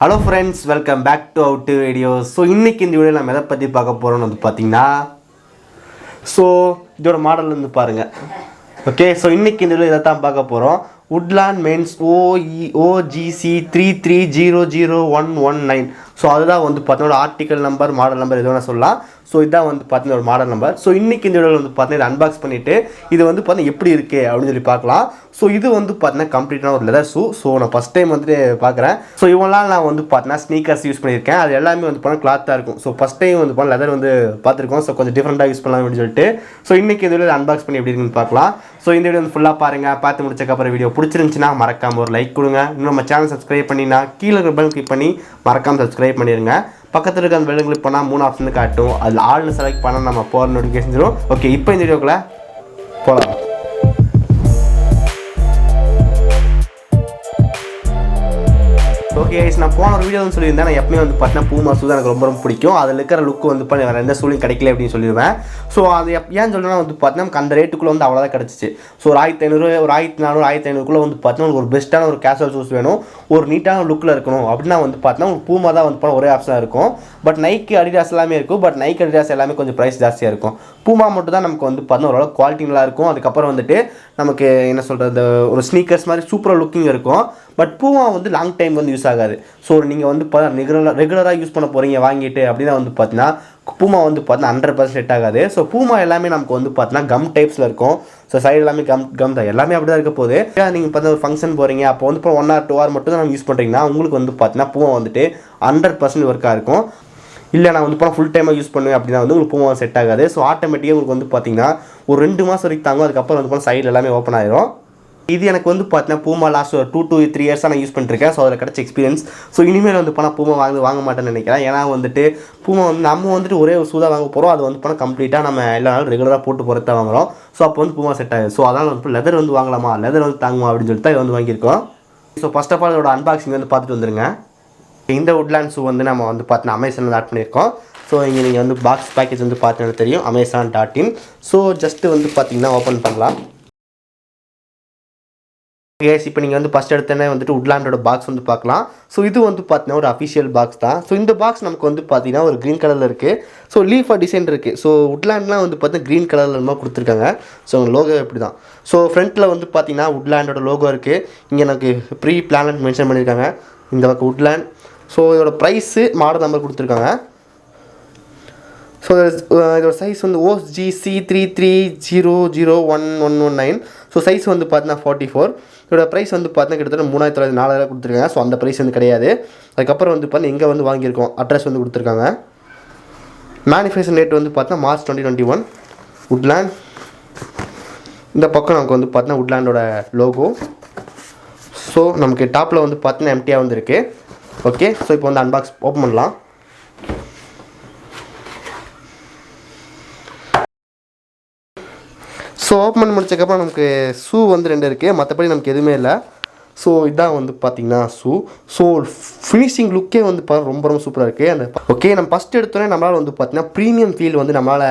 Hello friends, welcome back to our two videos. So இன்னைக்கு இந்த வீடியோல நம்ம எதை பத்தி பார்க்க போறோம்னு வந்து பாத்தீங்கன்னா இதோட மாடல் வந்து பாருங்க. ஓகே, இன்னைக்கு இந்த வீடியோல இத தான் பார்க்க போறோம். Woodland Men's OGC 3300119. அதுதான் வந்து பார்த்தீங்கன்னா ஆர்டிகல் நம்பர் மாடல் நம்பர் எதுவும் சொல்லலாம். இதான் வந்து பார்த்தீங்கன்னா ஒரு மாடல் நம்பர். இன்னைக்கு இந்த வீடியோவில் வந்து பார்த்தீங்கன்னா அன்பாக்ஸ் பண்ணிவிட்டு இது வந்து பார்த்தீங்கன்னா எப்படி இருக்குது அப்படின்னு சொல்லி பார்க்கலாம். இது வந்து பார்த்தீங்கன்னா கம்ப்ளீட்டான ஒரு லெதர் ஷூ. நான் ஃபஸ்ட் டைம் வந்துட்டு பார்க்குறேன். இவங்களாம் நான் வந்து பார்த்தீங்கன்னா ஸ்னீக்கர்ஸ் யூஸ் பண்ணியிருக்கேன். அது எல்லாமே வந்து பார்த்தீங்கன்னா கிளாத்தாக இருக்கும். ஃபஸ்ட் டைம் வந்து பார்த்தீங்கன்னா லெதர் வந்து பார்த்துருக்கோம். கொஞ்சம் டிஃப்ரெண்ட்டாக யூஸ் பண்ணலாம் அப்படின்னு சொல்லிட்டு இன்னைக்கு இந்த வீடியோ அன்பாக்ஸ் பண்ணி எப்படி இருக்குன்னு பார்க்கலாம். இந்த வீடியோ வந்து ஃபுல்லாக பாருங்கள். பார்த்து முடிச்சக்கப்புறம் வீடியோ பிடிச்சிருந்துச்சுன்னா மறக்காமல் ஒரு லைக் கொடுங்க. இன்னும் நம்ம சேனல் சப்ஸ்கிரைப் பண்ணினா கீழே இருக்கிற பெல் கிளிக் பண்ணி மறக்காமல் சப்ஸ்கிரைப் பண்ணிடுங்க. பக்கத்தில் இருக்க அந்த பெல் கிளிக் பண்ணால் 3 ஆப்ஷன் காட்டும். அதில் ஆல்னு செலக்ட் பண்ணால் நம்ம போகிற நோட்டிஃபிகேஷன் வரும். ஓகே, இப்போ இந்த வீடியோக்குள்ளே போகலாம். ஓகே, நான் போன ஒரு வீடியோ வந்து சொல்லியிருந்தேன். நான் எப்பவுமே வந்து பார்த்தீங்கன்னா பூமா ஷூ தான் எனக்கு ரொம்ப பிடிக்கும். அதில் இருக்கிற லுக்கு வந்து வேறு எந்த ஷூலையும் கிடைக்கல அப்படின்னு சொல்லிடுவேன். அது ஏன் சொல்கிறேன்னா வந்து பார்த்தீங்கன்னா நமக்கு அந்த ரேட்டுக்குள்ளே வந்து அவ்வளோதான் கிடச்சிச்சு. ஒரு 1500, ஒரு 1400, 1500 வந்து பார்த்தீங்கன்னா ஒரு பெஸ்ட்டான ஒரு கேஷுவல் ஷூஸ் வேணும், ஒரு நீட்டான லுக்கில் இருக்கணும் அப்படின்னா வந்து பார்த்தீங்கன்னா ஒரு பூமா தான் வந்து ஒரே ஆப்ஷனாக இருக்கும். பட் நைக்கு அடிடாஸ் எல்லாமே இருக்கும். பட் நைக்கு அடிடாஸ் எல்லாமே கொஞ்சம் ப்ரைஸ் ஜாஸ்தியாக இருக்கும். பூமா மட்டும் தான் நமக்கு வந்து பார்த்தீங்கன்னா ஓரளவு குவாலிட்டி நல்லா இருக்கும். அதுக்கப்புறம் வந்துட்டு நமக்கு என்ன சொல்கிறது, ஒரு ஸ்னீக்கர்ஸ் மாதிரி சூப்பராக லுக்கிங் இருக்கும். பட் பூமா வந்து லாங் டைம் வந்து யூஸ் ஆகாது. நீங்கள் வந்து ரெகுலராக யூஸ் பண்ண போகிறீங்க வாங்கிட்டு அப்படின்னா வந்து பார்த்தீங்கன்னா பூமா வந்து பார்த்தீங்கன்னா 100% செட் ஆகாது. பூமா எல்லாமே நமக்கு வந்து பார்த்தீங்கன்னா கம் டைப்ஸில் இருக்கும். சைடு எல்லாமே கம் தான், எல்லாமே அப்படி தான் இருக்க போகுது. நீங்கள் பார்த்தா ஒரு ஃபங்க்ஷன் போகிறீங்க, அப்போ வந்து இப்போ 1 or 2 hour மட்டும் தான் நம்ம யூஸ் பண்ணுறீங்கன்னா உங்களுக்கு வந்து பார்த்தீங்கன்னா பூமா வந்துட்டு 100% ஒர்க்காக இருக்கும். இல்லை நான் வந்து ஃபுல் டைமாக யூஸ் பண்ணுவேன் அப்படின்னா வந்து உங்களுக்கு பூமா செட் ஆகாது. ஆட்டோமேட்டிக்காக உங்களுக்கு வந்து பார்த்தீங்கன்னா ஒரு 2 மாதம் வரைக்கும் தாங்கும். அதுக்கப்புறம் வந்து சைடு எல்லாமே ஓப்பன் ஆயிரும். இது எனக்கு வந்து பார்த்தீங்கன்னா பூமா லாஸ்ட் ஒரு 2 to 3 years நான் யூஸ் பண்ணிருக்கேன். அதில் கிடச்ச எக்ஸ்பீரியன்ஸ். இனிமேல் வந்து பூமா வாங்க மாட்டேன்னு நினைக்கிறேன். ஏன்னா வந்துட்டு பூமா வந்து நம்ம வந்துட்டு ஒரே ஒரு ஷூ தான் வாங்க போகிறோம். அது வந்து கம்ப்ளீட்டாக நம்ம எல்லா நாளும் ரெகுலராக போட்டு போகிறத வாங்குறோம். அப்போ வந்து பூமா செட் ஆகுது. அதனால் வந்து லெதர் வந்து வாங்கலாமா, லெதர் வந்து தாங்குமா அப்படின்னு சொல்லிட்டு இது வந்து வாங்கியிருக்கோம். ஃபர்ஸ்ட் ஆஃப் ஆல் இதோட அன்பாக்சிங் வந்து பார்த்துட்டு வந்துருங்க. இந்த வுட்லேண்ட் ஷூ வந்து நம்ம வந்து பார்த்தீங்கன்னா அமேசானில் ஆட் பண்ணியிருக்கோம். இங்கே நீங்கள் வந்து பாக்ஸ் பேக்கேஜ் வந்து பார்த்தீங்கன்னா தெரியும், amazon.in. ஜஸ்ட்டு வந்து பார்த்தீங்கன்னா ஓப்பன் பண்ணலாம். கேஸ் இப்போ நீங்கள் வந்து ஃபஸ்ட் எடுத்தோன்னே வந்துட்டு வுட்லாண்டோட பாக்ஸ் வந்து பார்க்கலாம். இது வந்து பார்த்தீங்கன்னா ஒரு அஃபிஷியல் பாக்ஸ் தான். இந்த பாக்ஸ் நமக்கு வந்து பார்த்தீங்கன்னா ஒரு க்ரீன் கலரில் இருக்குது. லீஃபாக டிசைன் இருக்குது. வுட்லாண்ட்லாம் வந்து பார்த்தீங்கன்னா க்ரீன் கலரில் ரொம்ப கொடுத்துருக்காங்க. லோகோ எப்படி தான். ஃப்ரண்ட்டில் வந்து பார்த்தீங்கன்னா வுட்லாண்டோட லோகோ இருக்குது. இங்கே எனக்கு ப்ரீ பிளானட் மென்ஷன் பண்ணியிருக்காங்க. இந்த பக்கம் வுட்லாண்ட். இதோட ப்ரைஸு மாடல் நம்பர் கொடுத்துருக்காங்க. இதோட சைஸ் வந்து OGC 3300119. சைஸ் வந்து பார்த்தீங்கன்னா 44. இதோட ப்ரைஸ் வந்து பார்த்தீங்கன்னா கிட்டத்தட்ட 3900 கொடுத்துருக்காங்க. அந்த ப்ரைஸ் வந்து கிடையாது. அதுக்கப்புறம் வந்து பார்த்தீங்கன்னா எங்கே வந்து வாங்கியிருக்கோம் அட்ரஸ் வந்து கொடுத்துருக்காங்க. மேனுஃபேக்சர் டேட் வந்து பார்த்தீங்கன்னா March 2021. வுட்லேண்ட். இந்த பக்கம் நமக்கு வந்து பார்த்தீங்கன்னா வுட்லேண்டோட லோகோ. நமக்கு டாப்பில் வந்து பார்த்தீங்கன்னா எம்டியாக வந்து இருக்குது. ஓகே, இப்போ வந்து அன்பாக்ஸ் ஓப்பன் பண்ணலாம். ஓப்பன் பண்ணி முடிச்சக்கப்புறம் நமக்கு ஷூ வந்து 2 இருக்குது. மற்றபடி நமக்கு எதுவுமே இல்லை. இதான் வந்து பார்த்தீங்கன்னா ஷூ. ஃபினிஷிங் லுக்கே வந்து ரொம்ப சூப்பராக இருக்குது. ஓகே, நம்ம ஃபஸ்ட் எடுத்தோன்னே நம்மளால் வந்து பார்த்தீங்கன்னா ப்ரீமியம் ஃபீல் வந்து நம்மளால்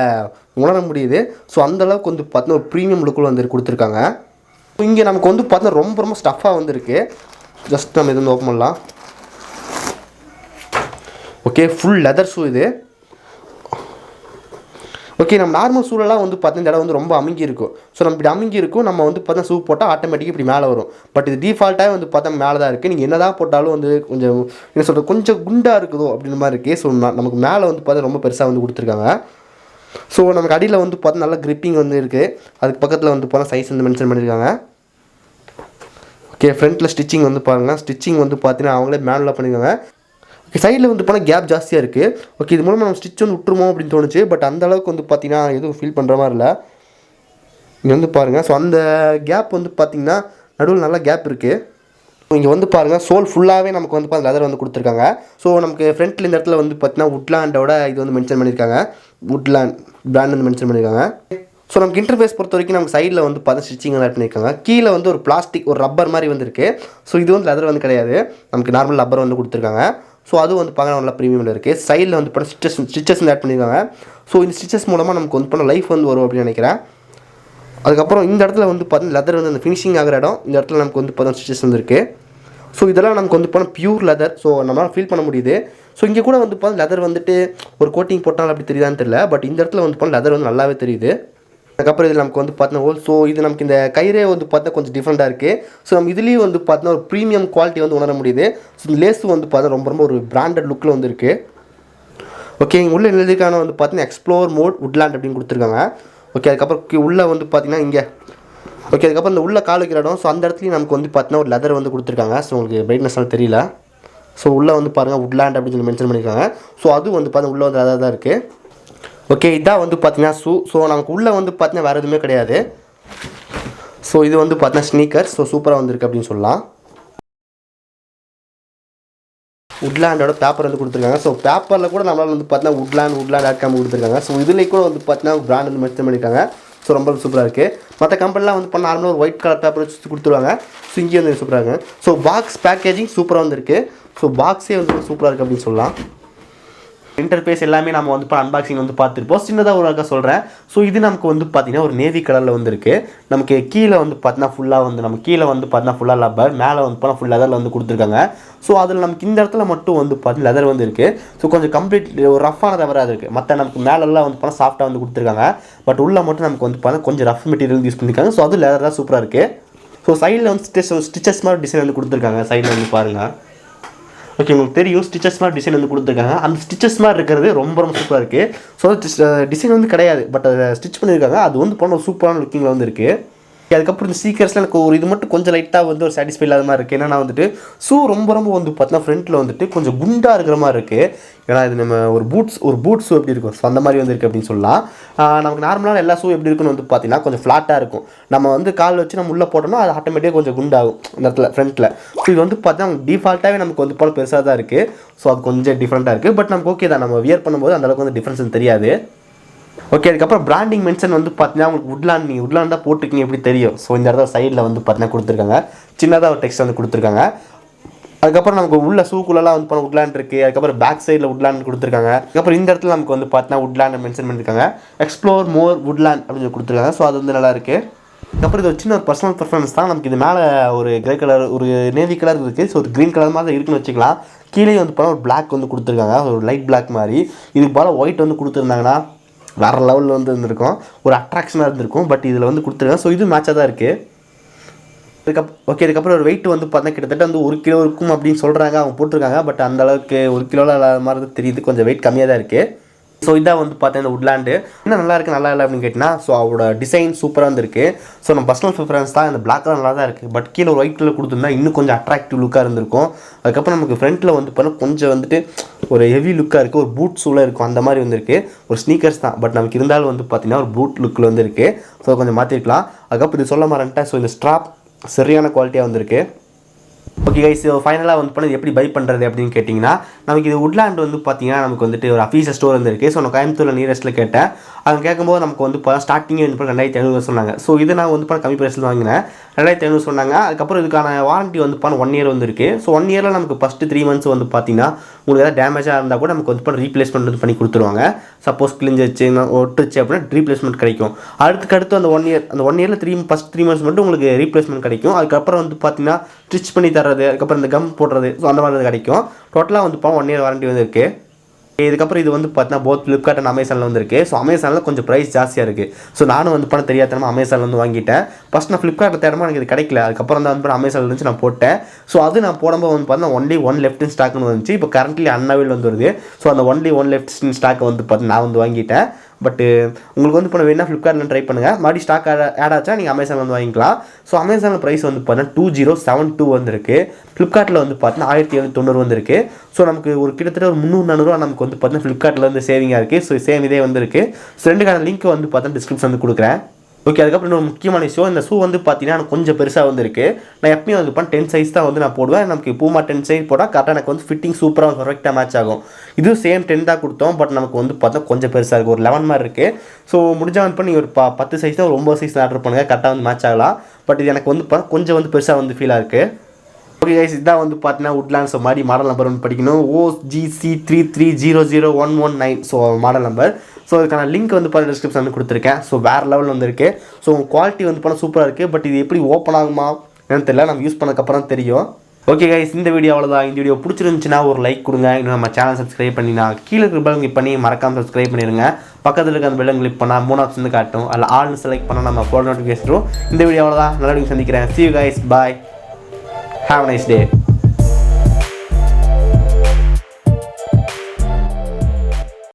உணர முடியுது. அந்தளவுக்கு வந்து பார்த்தீங்கன்னா ஒரு ப்ரீமியம் லுக்கில் வந்து கொடுத்துருக்காங்க. இங்கே நமக்கு வந்து பார்த்தீங்கன்னா ரொம்ப ஸ்டஃப்பாக வந்து இருக்குது. ஜஸ்ட் நம்ம இது வந்து ஓப்பன் பண்ணலாம். ஓகே, ஃபுல் லெதர் ஷூ இது. ஓகே, நம்ம நார்மல் ஷூலெலாம் வந்து பார்த்தீங்கன்னா இந்த இடம் வந்து ரொம்ப அமுங்கி இருக்கும். நம்ம இப்படி அமுங்கி இருக்கும். நம்ம வந்து பார்த்தீங்கன்னா ஷூ போட்டால் ஆட்டோமேட்டிக்காக இப்படி மேலே வரும். பட் இது டிஃபால்ட்டாக வந்து பார்த்தா மேலே தான் இருக்குது. நீங்கள் என்ன தான் போட்டாலும் வந்து கொஞ்சம் என்ன சொல்கிறது, கொஞ்சம் குண்டாக இருக்குதோ அப்படின்ற மாதிரி இருக்குது. நமக்கு மேலே வந்து பார்த்தா ரொம்ப பெருசாக வந்து கொடுத்துருக்காங்க. நமக்கு அடியில் வந்து பார்த்தா நல்லா கிரிப்பிங் வந்து இருக்குது. அதுக்கு பக்கத்தில் வந்து பார்த்தா சைஸ் வந்து மென்ஷன் பண்ணியிருக்காங்க. ஓகே, ஃப்ரண்ட்டில் ஸ்டிச்சிங் வந்து பாருங்கள். ஸ்டிச்சிங் வந்து பார்த்தீங்கன்னா அவங்களே மேனுவலாக பண்ணியிருக்காங்க. ஓகே, சைடில் வந்து போனால் கேப் ஜாஸ்தியாக இருக்குது. ஓகே, இது மூலமாக நம்ம ஸ்டிச் வந்து விட்டுருமோ அப்படின்னு தோணுச்சு. பட் அந்தளவுக்கு வந்து பார்த்தீங்கன்னா எதுவும் ஃபீல் பண்ணுற மாதிரி இல்லை. இங்கே வந்து பாருங்கள். அந்த கேப் வந்து பார்த்திங்கன்னா நடுவில் நல்லா கேப் இருக்குது. இங்கே வந்து பாருங்கள், சோல் ஃபுல்லாகவே நமக்கு வந்து பார்த்தா லெதர் வந்து கொடுத்துருக்காங்க. நமக்கு ஃப்ரண்ட்டில் இந்த இடத்துல வந்து பார்த்தீங்கன்னா வுட்லாண்டோட இது வந்து மென்ஷன் பண்ணியிருக்காங்க. வுட்லாண்ட் பிராண்ட் வந்து மென்ஷன் பண்ணியிருக்காங்க. நமக்கு இன்டர்ஃபேஸ் பொறுத்த வரைக்கும் நமக்கு சைடில் வந்து பார்த்தா ஸ்டிச்சிங் ஆட் பண்ணியிருக்காங்க. கீழே வந்து ஒரு பிளாஸ்டிக் ஒரு ரப்பர் மாதிரி வந்து இருக்குது. இது வந்து லெதர் வந்து கிடையாது, நமக்கு நார்மல் ரப்பர் வந்து கொடுத்துருக்காங்க. அது வந்து பார்க்க நல்லா ப்ரீமியமில் இருக்குது. சைடில் வந்து பார்த்தா ஸ்டிச்சஸ் வந்து ஆட் பண்ணியிருக்காங்க. இந்த ஸ்டிச்சஸ் மூலமாக நமக்கு வந்து பண்ண லைஃப் வந்து வரும் அப்படின்னு நினைக்கிறேன். அதுக்கப்புறம் இந்த இடத்துல வந்து பார்த்தீங்கன்னா லெதர் வந்து அந்த ஃபினிஷிங் ஆகிற இடம். இந்த இடத்துல நமக்கு வந்து பார்த்தா ஸ்டிச்சஸ் வந்து இருக்குது. ஸோ இதெல்லாம் நமக்கு வந்து பார்த்தா பியூர் லெதர். ஸோ நம்மளால் ஃபீல் பண்ண முடியுது. ஸோ இங்கே கூட வந்து பார்த்தா லெதர் வந்துட்டு ஒரு கோட்டிங் போட்டாலும் அப்படி தெரியுதான்னு தெரியல. பட் இந்த இடத்துல வந்து பார்த்தா லெதர் வந்து நல்லாவே தெரியுது. அதுக்கப்புறம் இதில் நமக்கு வந்து பார்த்தா ஹோல். ஸோ இது நமக்கு இந்த கயிறே வந்து பார்த்தா கொஞ்சம் டிஃப்ரெண்ட்டாக இருக்குது. ஸோ நம்ம இதுலேயும் வந்து பார்த்தா ஒரு ப்ரீமியம் குவாலிட்டி வந்து உணர முடியுது. ஸோ இந்த லேஸு வந்து பார்த்தா ரொம்ப ஒரு பிராண்டட் லுக்கில் வந்து இருக்குது. ஓகே, இங்கே உள்ள எழுதிக்கான வந்து பார்த்தீங்கன்னா எக்ஸ்ப்ளோர் மோட் வுட்லேண்ட் அப்படின்னு கொடுத்துருக்காங்க. ஓகே, அதுக்கப்புறம் உள்ளே வந்து பார்த்தீங்கன்னா இங்கே ஓகே, அதுக்கப்புறம் இந்த உள்ள கால் வைக்கிற இடம். ஸோ அந்த இடத்துலையும் நமக்கு வந்து பார்த்தீங்கன்னா ஒரு லெதர் வந்து கொடுத்துருக்காங்க. ஸோ உங்களுக்கு பிரைட்னஸ்லாம் தெரியல. ஸோ உள்ளே வந்து பாருங்கள் வுட்லேண்ட் அப்படின்னு சொல்லி மென்ஷன் பண்ணியிருக்காங்க. ஸோ அது வந்து பார்த்தீங்கன்னா உள்ளே வந்து அதாக தான் இருக்குது. ஓகே, இதான் வந்து பார்த்தீங்கன்னா ஷூ. ஸோ நமக்கு உள்ளே வந்து பார்த்தீங்கன்னா வேறு எதுவுமே கிடையாது. ஸோ இது வந்து பார்த்தீங்கன்னா ஸ்னீக்கர். ஸோ சூப்பராக வந்துருக்கு அப்படின்னு சொல்லலாம். வுட்லேண்டோட பேப்பர் வந்து கொடுத்துருக்காங்க. ஸோ பேப்பரில் கூட நம்மளால் வந்து பார்த்தீங்கன்னா woodland.com கொடுத்துருக்காங்க. ஸோ இதுலேயும் கூட வந்து பார்த்தீங்கன்னா பிராண்ட் வந்து மென்ஷன் பண்ணியிருக்காங்க. ஸோ ரொம்ப சூப்பராக இருக்குது. மற்ற கம்பெனிலாம் வந்து பண்ண நார்மலாக ஒரு ஒயிட் கலர் பேப்பர் வச்சு கொடுத்துருவாங்க. ஸோ இங்கேயும் வந்து சூப்பராக இருக்குது. ஸோ பாக்ஸ் பேக்கேஜிங் சூப்பராக வந்துருக்கு. ஸோ பாக்ஸே வந்து சூப்பராக இருக்குது அப்படின்னு சொல்லலாம். இன்டர்ஃபேஸ் எல்லாமே நம்ம வந்து இப்போ அன்பாக்சிங் வந்து பார்த்துருப்போம். சின்னதாக ஒரு சொல்கிறேன். ஸோ இது நமக்கு வந்து பார்த்திங்கன்னா ஒரு நேவி கலரில் வந்துருக்கு. நமக்கு கீழே வந்து பார்த்தீங்கன்னா ஃபுல்லாக வந்து நம்ம கீழே வந்து பார்த்தீங்கன்னா ஃபுல்லாக லப்பர், மேலே வந்து பார்த்தா ஃபுல் லெதரில் வந்து கொடுத்துருக்காங்க. ஸோ அதில் நமக்கு இந்த இடத்துல மட்டும் வந்து பார்த்தீங்கன்னா லெதர் வந்து இருக்குது. ஸோ கொஞ்சம் கம்ப்ளீட் ஒரு ரஃப்பான தவறாக இருக்குது. மற்ற நமக்கு மேலெல்லாம் வந்து பார்த்தா சாஃப்ட்டாக வந்து கொடுத்துருக்காங்க. பட் உள்ள மட்டும் நமக்கு வந்து பார்த்தா கொஞ்சம் ரஃப் மெட்டீரியல் யூஸ் பண்ணியிருக்காங்க. ஸோ அது லெதர் தான் சூப்பராக இருக்குது. ஸோ சைடில் வந்து ஸ்டிச்சஸ் மாதிரி டிசைன் வந்து கொடுத்துருக்காங்க. சைடில் வந்து பாருங்கள். ஓகே, உங்களுக்கு தெரியும் ஸ்டிச்சஸ் மாதிரி டிசைன் வந்து கொடுத்துருக்காங்க. அந்த ஸ்டிச்சஸ் மாதிரி இருக்கிறது ரொம்ப சூப்பராக இருக்குது. ஸோ டிசைன் வந்து கிடையாது, பட் அதை ஸ்டிச் பண்ணியிருக்காங்க. அது வந்து போன சூப்பரான லுக்கிங்கில் வந்து இருக்குது. அதுக்கப்புறம் இந்த ஸ்னீக்கர்ஸில் எனக்கு ஒரு இது மட்டும் கொஞ்சம் லைட்டாக வந்து ஒரு சாட்டிஸ்ஃபை இல்லாத மாதிரி இருக்குது. ஏன்னா வந்துட்டு ஷூ ரொம்ப வந்து பார்த்தீங்கன்னா ஃப்ரண்ட்டில் வந்துட்டு கொஞ்சம் குண்டாக இருக்கிற மாதிரி இருக்குது. ஏன்னா இது நம்ம ஒரு பூட் ஷூ எப்படி இருக்கும், ஸோ அந்த மாதிரி வந்து இருக்குது அப்படின்னு சொல்லலாம். நமக்கு நார்மலான எல்லா ஷூ எப்படி இருக்குன்னு வந்து பார்த்தீங்கன்னா கொஞ்சம் ஃப்ளாட்டாக இருக்கும். நம்ம வந்து கால் வச்சு நம்ம உள்ளே போட்டோம்னா அது ஆட்டோமேட்டிக்காக கொஞ்சம் குண்டாகும் இந்த இடத்துல ஃப்ரண்ட்டில். ஸோ இது வந்து பார்த்தீங்கன்னா டிஃபால்ட்டாகவே நமக்கு வந்து போல பெருசாக தான் இருக்குது. ஸோ அது கொஞ்சம் டிஃப்ரெண்ட்டாக இருக்குது. பட் நமக்கு ஓகே தான், நம்ம வியர் பண்ணும்போது அந்தளவுக்கு வந்து டிஃப்ரென்ஸ் தெரியாது. ஓகே, அதுக்கப்புறம் பிராண்டிங் மென்ஷன் வந்து பார்த்தீங்கன்னா உங்களுக்கு வுட்லேண்ட் தான் போட்டுக்கிங்க எப்படி தெரியும். ஸோ இந்த இடத்துல சைடில் வந்து பார்த்தீங்கன்னா கொடுத்துருக்காங்க. சின்னதாக ஒரு டெக்ஸ்ட் வந்து கொடுத்துருக்காங்க. அதுக்கப்புறம் நமக்கு உள்ள ஷூக்குள்ளலாம் வந்து பார்த்தா வுட்லேண்ட் இருக்குது. அதுக்கப்புறம் பேக் சைடில் வுட்லேண்ட் கொடுத்துருக்காங்க. அதுக்கப்புறம் இந்த இடத்துல நமக்கு வந்து பார்த்தீங்கன்னா வுட்லேண்ட் மென்ஷன் பண்ணியிருக்காங்க. எக்ஸ்ப்ளோர் மோர் வுட்லேண்ட் அப்படின்னு சொல்லி கொடுத்துருக்காங்க. ஸோ அது வந்து நல்லா இருக்குது. அதுக்கப்புறம் இது ஒரு சின்ன ஒரு பர்சனல் ப்ரிஃபரன்ஸ் தான். நமக்கு இது மேலே ஒரு கிரே கலர் ஒரு நேவி கலர் இருக்குது. ஸோ ஒரு க்ரீன் கலர் மாதிரி இருக்குன்னு வச்சுக்கலாம். கீழே வந்து பார்த்தா ஒரு பிளாக் வந்து கொடுத்துருக்காங்க. ஒரு லைட் பிளாக் மாதிரி. இதுக்கு போல் ஒயிட் வந்து கொடுத்துருந்தாங்கன்னா வேறு லெவலில் வந்து இருந்திருக்கும், ஒரு அட்ராக்ஷனாக இருந்திருக்கும். பட் இதில் வந்து கொடுத்துருக்காங்க. ஸோ இது மேட்சாக தான் இருக்குது. ஓகே, இதுக்கப்புறம் ஒரு வெயிட் வந்து பார்த்தா கிட்டத்தட்ட வந்து 1 கிலோ இருக்கும் அப்படின்னு சொல்கிறாங்க, அவங்க போட்டிருக்காங்க. பட் அந்த அளவுக்கு 1 கிலோவில் இல்லாத மாதிரி தெரியுது. கொஞ்சம் வெயிட் கம்மியாக தான் இருக்குது. ஸோ இதான் வந்து பார்த்தா இந்த வுட்லேண்டு என்ன நல்லா இருக்குது நல்லா இல்லை அப்படின்னு கேட்டிங்கன்னா, ஸோ அவரோட டிசைன் சூப்பராக இருந்திருக்கு. ஸோ நம்ம பர்சனல் ப்ரிஃபரன்ஸ் தான். இந்த பிளாக் கலர் நல்லா தான் இருக்குது. பட் கீழே ஒரு ஒயிட் கலர் கொடுத்துருந்தா இன்னும் கொஞ்சம் அட்ராக்டிவ் லுக்காக இருந்திருக்கும். அதுக்கப்புறம் நமக்கு ஃப்ரண்ட்டில் வந்து பார்த்தா கொஞ்சம் வந்துட்டு ஒரு ஹெவி லுக்காக இருக்குது. ஒரு பூட் ஷூவில் இருக்கும் அந்த மாதிரி வந்துருக்கு. ஒரு ஸ்னீக்கர்ஸ் தான், பட் நமக்கு இருந்தாலும் வந்து பார்த்தீங்கன்னா ஒரு பூட் லுக்கில் வந்து இருக்குது. ஸோ கொஞ்சம் மாற்றிருக்கலாம். அதுக்கப்புறம் இது சொல்ல மாட்டேன். ஸோ இந்த ஸ்ட்ராப் சரியான குவாலிட்டியாக வந்திருக்கு. ஓகே கைஸ், ஃபைனலாக வந்து பண்ணது எப்படி பை பண்ணுறது அப்படின்னு கேட்டிங்கன்னா, நமக்கு இது வுட்லேண்ட் வந்து பார்த்தீங்கன்னா நமக்கு வந்துட்டு ஒரு அஃபீஷியல் ஸ்டோர் வந்து இருக்குது. ஸோ நான் கோயம்புத்தூரில் நியரஸ்ட்டில் கேட்டேன். அவங்க கேட்கும்போது நமக்கு வந்து ஸ்டார்டிங்கே வந்து 2500 சொன்னாங்க. ஸோ இது நான் வந்து கம்மி ப்ரைஸில் வாங்கினேன். 2500 சொன்னாங்க. அதுக்கப்புறம் இதுக்கான வாரண்ட்டி வந்து 1 இயர் வந்து இருக்குது. ஸோ 1 இயரில் நமக்கு ஃபஸ்ட்டு 3 மந்த்ஸ் வந்து பார்த்தீங்கன்னா உங்களுக்கு எதாவது டேமேஜாக இருந்தால் கூட நமக்கு வந்து ரீப்ளேஸ்மெண்ட் வந்து பண்ணி கொடுத்துருவாங்க. சப்போஸ் கிழிஞ்சிச்சு ஒட்டுச்சு அப்படின்னா ரீப்ளேஸ்மெண்ட் கிடைக்கும். அடுத்து அந்த 1 இயர் அந்த 1 இயரில் ஃபஸ்ட் 3 மந்த்ஸ் மட்டும் உங்களுக்கு ரீப்ளேஸ்மெண்ட் கிடைக்கும். அதுக்கப்புறம் வந்து பார்த்தீங்கன்னா ஸ்டிச் பண்ணி தர்றது, அதுக்கப்புறம் இந்த கம் போடுறது, ஸோ அந்த மாதிரி கிடைக்கும். டோட்டலாக வந்து 1 இயர் வாரண்ட்டி வந்து இருக்குது. இதுக்கப்புறம் இது வந்து பார்த்தீங்கன்னா போத் ஃப்ளிப்கார்ட் அண்ட் அமேசானில் வந்துருக்கு. ஸோ அமேசானில் கொஞ்சம் ப்ரைஸ் ஜாஸ்தியாக இருக்குது. ஸோ நானும் வந்து தெரியாதனமா அமேசானில் வந்து வாங்கிட்டேன். ஃபஸ்ட் நான் ஃப்ளிப்கார்ட்டில் தேடமா எனக்கு இது கிடைக்கல. அதுக்கப்புறம் தான் வந்து அமேசானில் இருந்துச்சு, நான் போட்டேன். ஸோ அது நான் போடும்போது வந்து பார்த்தீங்கன்னா ஒன்லி 1 லெஃப்ட் இன் ஸ்டாக்னு வந்துச்சு. இப்போ கரண்ட்லி அன்அவைல் வந்து வருது. ஸோ அந்த ஒன்லி 1 லெஃப்ட் இன் ஸ்டாக் வந்து பார்த்தீங்கன்னா நான் வந்து வாங்கிட்டேன். பட் உங்களுக்கு வந்து இப்போ வேணால் ஃப்ளிப்கார்ட்டில் ட்ரை பண்ணுங்கள். மறுபடியும் ஸ்டாக் ஆட் ஆச்சா நீங்கள் அமேசானில் வந்து வாங்கிக்கலாம். ஸோ அமேசானில் ப்ரைஸ் வந்து பார்த்தீங்கன்னா 2072 வந்துருக்கு. ஃப்ளிப்கார்ட்டில் வந்து பார்த்தீங்கன்னா 1790 வந்துருக்கு. ஸோ நமக்கு ஒரு கிட்டத்தட்ட ஒரு 300-400 நமக்கு வந்து பார்த்தீங்கன்னா ஃப்ளிப்கார்ட்டில் வந்து சேவிங்காக இருக்குது. ஸோ சேம் இதே வந்து இருக்குது. ஸோ ரெண்டுக்கான லிங்க் வந்து பார்த்தீங்கன்னா டிஸ்கிரிப்ஷன் வந்து கொடுக்குறேன். ஓகே, அதுக்கப்புறம் இன்னொரு முக்கியமான விஷயம், இந்த ஷூ வந்து பார்த்தீங்கன்னா கொஞ்சம் பெருசாக வந்துருக்கு. நான் எப்பயும் வந்து 10 சைஸ் தான் வந்து நான் போடுவேன். நமக்கு பூமா 10 சைஸ் போட்டால் கரெக்டாக எனக்கு வந்து ஃபிட்டிங் சூப்பராக பர்ஃபெக்டாக மேட்ச் ஆகும். இதுவும் சேம் 10 தான் கொடுத்தோம். பட் நமக்கு வந்து பார்த்தா கொஞ்சம் பெருசாக இருக்குது, ஒரு 11 மாதிரி இருக்குது. ஸோ முடிஞ்சால் வந்து நீங்கள் ஒரு 10 சைஸ் தான், ஒரு 9 சைஸ் ஆர்டர் பண்ணுங்கள், கரெக்டாக வந்து மேட்ச் ஆகலாம். பட் இது எனக்கு வந்து கொஞ்சம் வந்து பெருசாக வந்து ஃபீலாக இருக்குது. ஓகே கைஸ், இதான் வந்து பார்த்தீங்கன்னா வுட்லேண்ட்ஸ் மாதிரி மாடல் நம்பர் வந்து படிக்கணும். OGC 33001119. So model number. So இதுக்கான லிங்க் வந்து பார்த்தீங்கன்னா டிஸ்கிரிப்ஷன் வந்து கொடுத்துருக்கேன். ஸோ வேறு லெவல் வந்துருக்கு. ஸோ குவாலிட்டி வந்து பார்த்தா சூப்பராக இருக்குது. பட் இது எப்படி ஓப்பன் ஆகுமா என்னன்னு தெரியல, நம்ம யூஸ் பண்ணதுக்கப்புறம் தெரியும். ஓகே கைஸ், இந்த வீடியோ அவ்வளோதான். இந்த வீடியோ பிடிச்சிருந்துச்சுன்னா ஒரு லைக் கொடுங்க. இன்னும் நம்ம சேனல் சப்ஸ்கிரைப் பண்ணினா கீழே இருக்கிற பெல் கிளிக் பண்ணி மறக்காமல் சப்ஸ்கிரைப் பண்ணிடுங்க. பக்கத்தில் இருக்க அந்த பெல் கிளிக் பண்ணால் 3 ஆப்ஷன் காட்டும். அதில் ஆல்னு செலக்ட் பண்ணால் நம்ம போட நோட்டிஃபிகேஷன் வரும். இந்த வீடியோ அவ்வளோதான். நல்ல வீடியோ சந்திக்கிறேன். See you guys, bye, have a nice day.